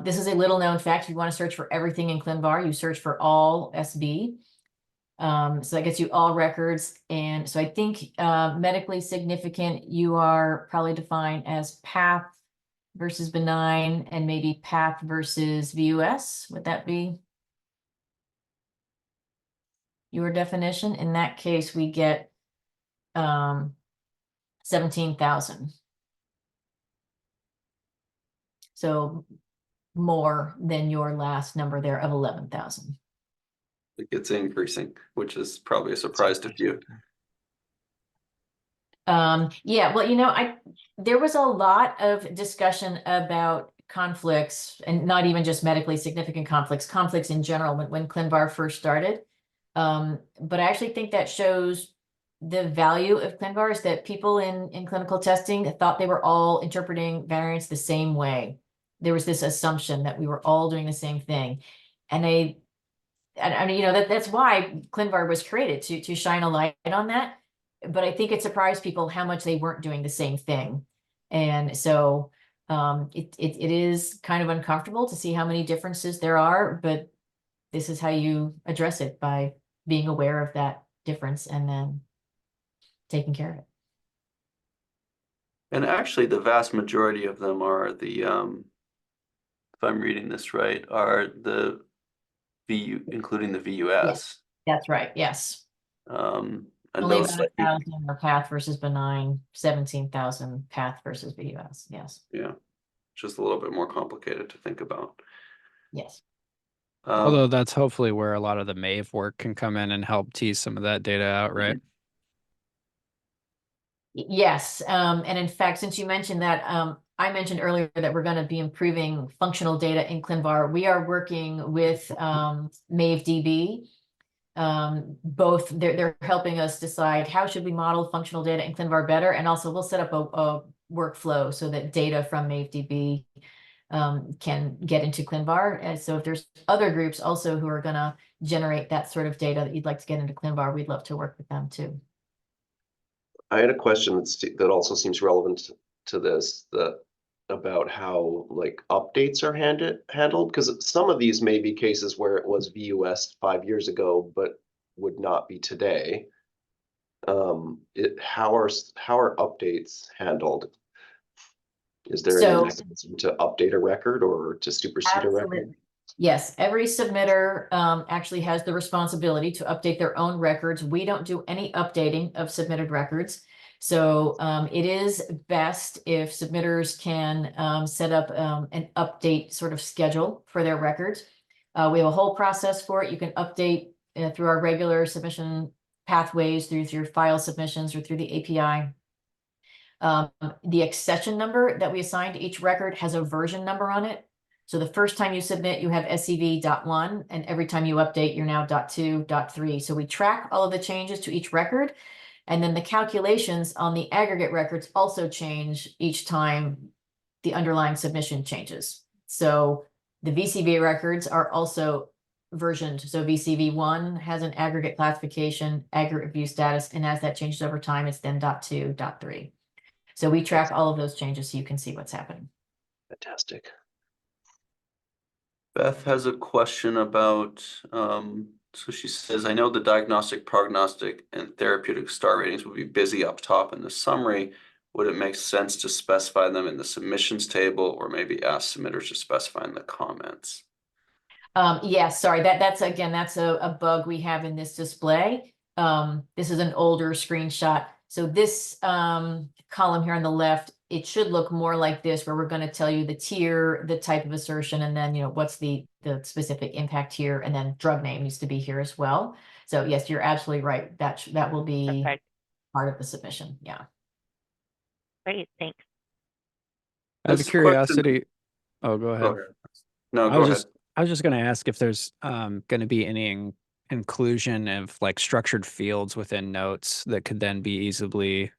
This is a little known fact. If you want to search for everything in ClinVar, you search for all SB. So that gets you all records. And so I think medically significant, you are probably defined as path versus benign and maybe path versus VUS. Would that be your definition? In that case, we get 17,000. So more than your last number there of 11,000. It's increasing, which is probably a surprise to few. Yeah, well, there was a lot of discussion about conflicts, and not even just medically significant conflicts in general when ClinVar first started. But I actually think that shows the value of ClinVar is that people in clinical testing thought they were all interpreting variants the same way. There was this assumption that we were all doing the same thing. And I mean, that's why ClinVar was created, to shine a light on that. But I think it surprised people how much they weren't doing the same thing. And so it is kind of uncomfortable to see how many differences there are, but this is how you address it, by being aware of that difference and then taking care of it. And actually, the vast majority of them are the, if I'm reading this right, are the VU, including the VUS. That's right, yes. And Only those, about 1,000 are path versus benign, 17,000 path versus VUS, yes. yeah, just a little bit more complicated to think about. Yes. Although that's hopefully where a lot of the MAVE work can come in and help tease some of that data out, right? Yes, and in fact, since you mentioned that, I mentioned earlier that we're going to be improving functional data in ClinVar. We are working with MAVE-DB. Both they're helping us decide how should we model functional data in ClinVar better, and also we'll set up a workflow so that data from MAVE-DB can get into ClinVar. And so if there's other groups also who are going to generate that sort of data that you'd like to get into ClinVar, we'd love to work with them too. I had a question that also seems relevant to this, about how like updates are handled, because some of these may be cases where it was VUS 5 years ago, but would not be today. How are updates handled? Is there any mechanism to update a record or to supersede a record? Yes, every submitter actually has the responsibility to update their own records. We don't do any updating of submitted records. So it is best if submitters can set up an update sort of schedule for their records. We have a whole process for it. You can update through our regular submission pathways, through your file submissions or through the API. The accession number that we assign to each record has a version number on it. So the first time you submit, you have SCV.1, and every time you update, you're now .2, .3. So we track all of the changes to each record, and then the calculations on the aggregate records also change each time the underlying submission changes. So the VCV records are also versioned. So VCV1 has an aggregate classification, aggregate view status, and as that changes over time, it's then .2, .3. So we track all of those changes so you can see what's happening. Fantastic. Beth has a question about, so she says, I know the diagnostic, prognostic, and therapeutic star ratings will be busy up top in the summary. Would it make sense to specify them in the submissions table, or maybe ask submitters to specify in the comments? Yes, sorry, that's a bug we have in this display. This is an older screenshot. So this column here on the left, it should look more like this, where we're going to tell you the tier, the type of assertion, and then, what's the specific impact here, and then drug name needs to be here as well. So yes, you're absolutely right. That will be part of the submission. Yeah. Great, thanks. Out of curiosity, oh, go ahead. No, go ahead. I was just going to ask if there's going to be any inclusion of like structured fields within notes that could then be easily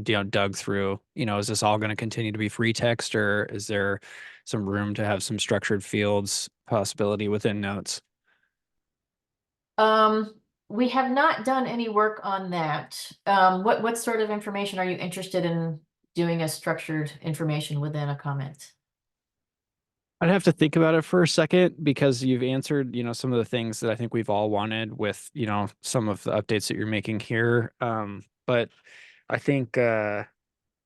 dug through. Is this all going to continue to be free text, or is there some room to have some structured fields possibility within notes? We have not done any work on that. What sort of information are you interested in doing as structured information within a comment? I'd have to think about it for a second because you've answered, some of the things that I think we've all wanted with, some of the updates that you're making here. But I think, yeah,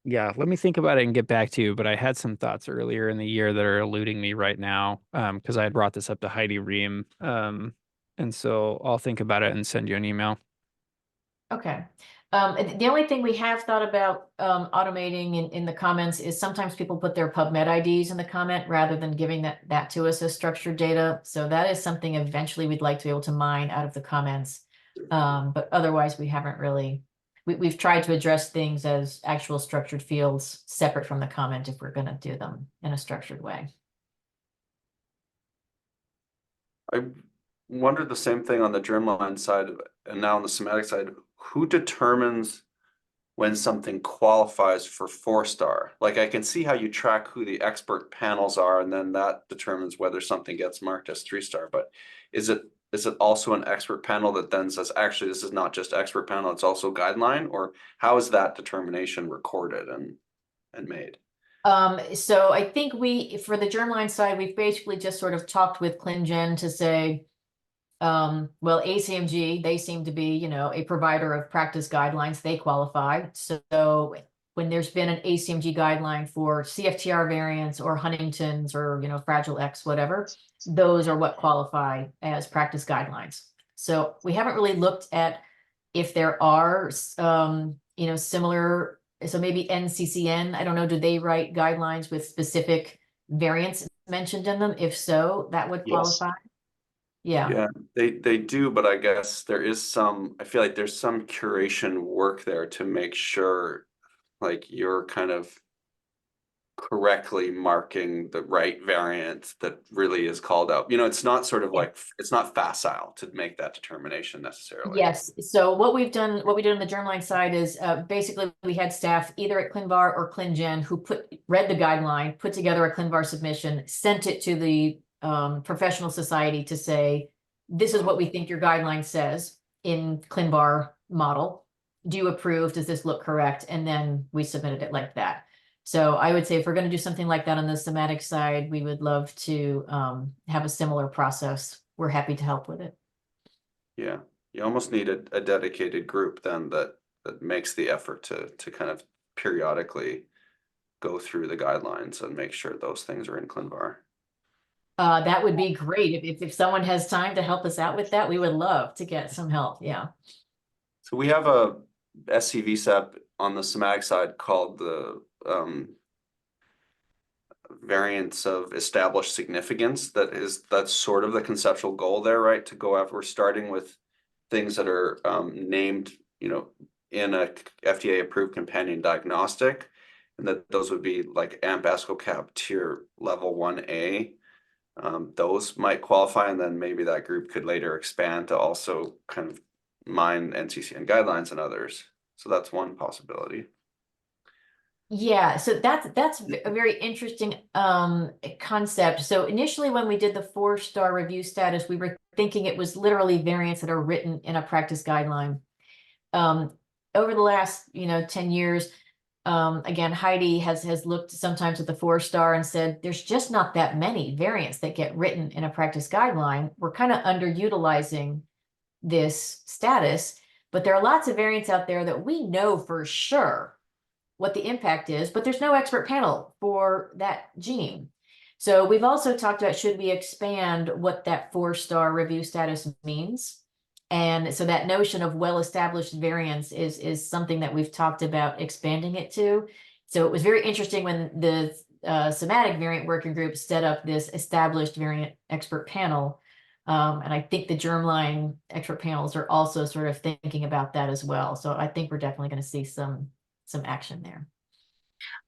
let me think about it and get back to you. But I had some thoughts earlier in the year that are eluding me right now, because I had brought this up to Heidi Ream. And so I'll think about it and send you an email. Okay. The only thing we have thought about automating in the comments is sometimes people put their PubMed IDs in the comment rather than giving that to us as structured data. So that is something eventually we'd like to be able to mine out of the comments. But otherwise, we haven't really. We've tried to address things as actual structured fields separate from the comment if we're going to do them in a structured way. I wondered the same thing on the germline side and now on the somatic side. Who determines when something qualifies for 4-star? Like I can see how you track who the expert panels are, and then that determines whether something gets marked as 3-star. But is it also an expert panel that then says, actually, this is not just expert panel, it's also guideline? Or how is that determination recorded and made? So I think for the germline side, we've basically just sort of talked with ClinGen to say, well, ACMG, they seem to be, a provider of practice guidelines. They qualify. So when there's been an ACMG guideline for CFTR variants or Huntington's or, Fragile X, whatever, those are what qualify as practice guidelines. So we haven't really looked at if there are, similar, so maybe NCCN, I don't know, do they write guidelines with specific variants mentioned in them? If so, that would Yes. qualify. Yeah. Yeah, they do, but I guess I feel like there's some curation work there to make sure like you're kind of correctly marking the right variant that really is called out. It's not sort of like, it's not facile to make that determination necessarily. Yes. So what we did on the germline side is basically we had staff either at ClinVar or ClinGen who read the guideline, put together a ClinVar submission, sent it to the professional society to say, this is what we think your guideline says in ClinVar model. Do you approve? Does this look correct? And then we submitted it like that. So I would say if we're going to do something like that on the somatic side, we would love to have a similar process. We're happy to help with it. Yeah, you almost need a dedicated group then that makes the effort to kind of periodically go through the guidelines and make sure those things are in ClinVar. That would be great. If someone has time to help us out with that, we would love to get some help. Yeah. So we have a SCVSAP on the somatic side called the variants of established significance. That's sort of the conceptual goal there, right? To go after, we're starting with things that are named, in a FDA approved companion diagnostic, and that those would be like AMP-ASCO-CAP tier level 1A. Those might qualify, and then maybe that group could later expand to also kind of mine NCCN guidelines and others. So that's one possibility. Yeah, so that's a very interesting concept. So initially when we did the 4-star review status, we were thinking it was literally variants that are written in a practice guideline. Over the last 10 years, again, Heidi has looked sometimes at the 4-star and said there's just not that many variants that get written in a practice guideline. We're kind of underutilizing this status, but there are lots of variants out there that we know for sure what the impact is, but there's no expert panel for that gene. So we've also talked about, should we expand what that 4-star review status means? And so that notion of well-established variants is something that we've talked about expanding it to. So it was very interesting when the somatic variant working group set up this established variant expert panel. And I think the germline expert panels are also sort of thinking about that as well. So I think we're definitely going to see some action there.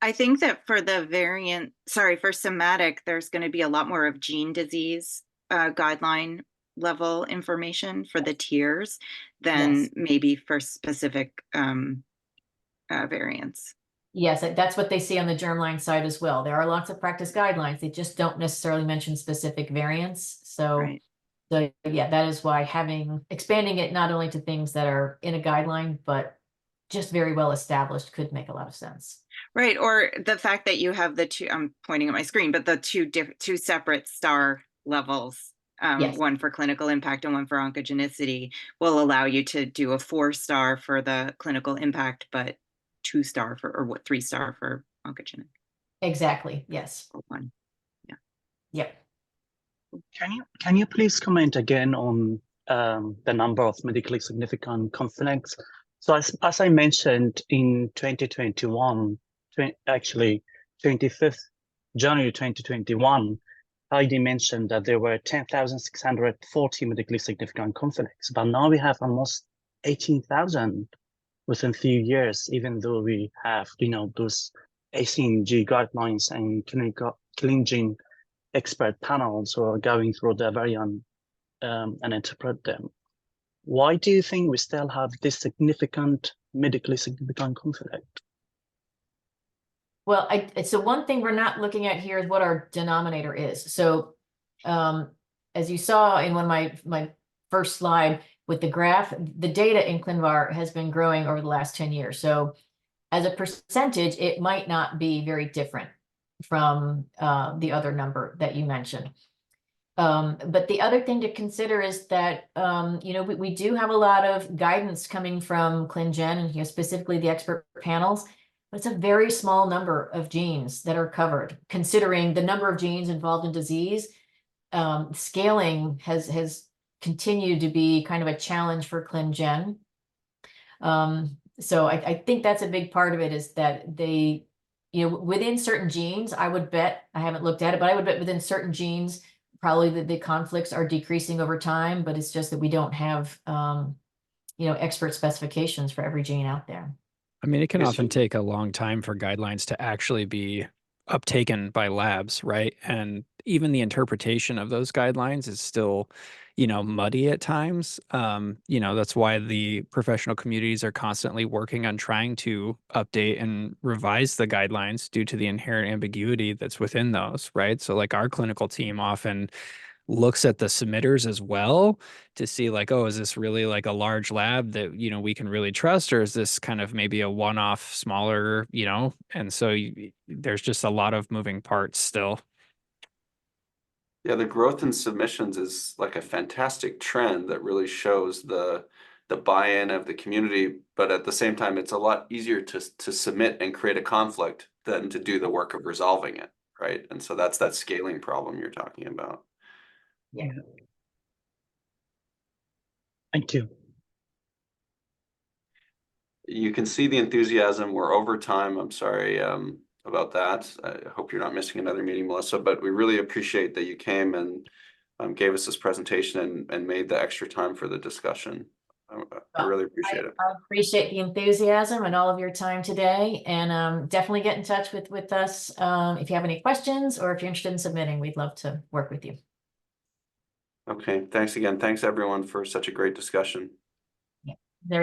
I think that for for somatic, there's going to be a lot more of gene disease guideline level information for the tiers than maybe for specific variants. Yes, that's what they see on the germline side as well. There are lots of practice guidelines. They just don't necessarily mention specific variants. So, right. So yeah, that is why expanding it not only to things that are in a guideline, but just very well established could make a lot of sense. Right, or the fact that you have the two, I'm pointing at my screen, but the two separate star levels, Yes. one for clinical impact and one for oncogenicity, will allow you to do a 4-star for the clinical impact, but 2-star for, or what, 3-star for oncogenic. Exactly. Yes. Or one. Yep. Can you please comment again on the number of medically significant conflicts? So as I mentioned in 2021, actually 25th January 2021, Heidi mentioned that there were 10,640 medically significant conflicts, but now we have almost 18,000 within a few years, even though we have, those ACNG guidelines and ClinGene expert panels who are going through the variant and interpret them. Why do you think we still have this medically significant conflict? Well, so one thing we're not looking at here is what our denominator is. So as you saw in one of my first slide with the graph, the data in ClinVar has been growing over the last 10 years. So as a percentage, it might not be very different from the other number that you mentioned. But the other thing to consider is that, we do have a lot of guidance coming from ClinGen and specifically the expert panels, but it's a very small number of genes that are covered, considering the number of genes involved in disease. Scaling has continued to be kind of a challenge for ClinGen. So I think that's a big part of it, is that they, within certain genes, I would bet, I haven't looked at it, but I would bet within certain genes, probably the conflicts are decreasing over time, but it's just that we don't have, expert specifications for every gene out there. I mean, it can Yes, often you- take a long time for guidelines to actually be uptaken by labs, right? And even the interpretation of those guidelines is still, muddy at times. That's why the professional communities are constantly working on trying to update and revise the guidelines due to the inherent ambiguity that's within those, right? So like our clinical team often looks at the submitters as well to see like, oh, is this really like a large lab that, we can really trust, or is this kind of maybe a one-off smaller, and so there's just a lot of moving parts still. Yeah, the growth in submissions is like a fantastic trend that really shows the buy-in of the community, but at the same time, it's a lot easier to submit and create a conflict than to do the work of resolving it, right? And so that's that scaling problem you're talking about. Yeah. Thank you. You can see the enthusiasm. We're over time. I'm sorry about that. I hope you're not missing another meeting, Melissa, but we really appreciate that you came and gave us this presentation and made the extra time for the discussion. I really appreciate it. I appreciate the enthusiasm and all of your time today, and definitely get in touch with us if you have any questions, or if you're interested in submitting. We'd love to work with you. Okay, thanks again. Thanks everyone for such a great discussion.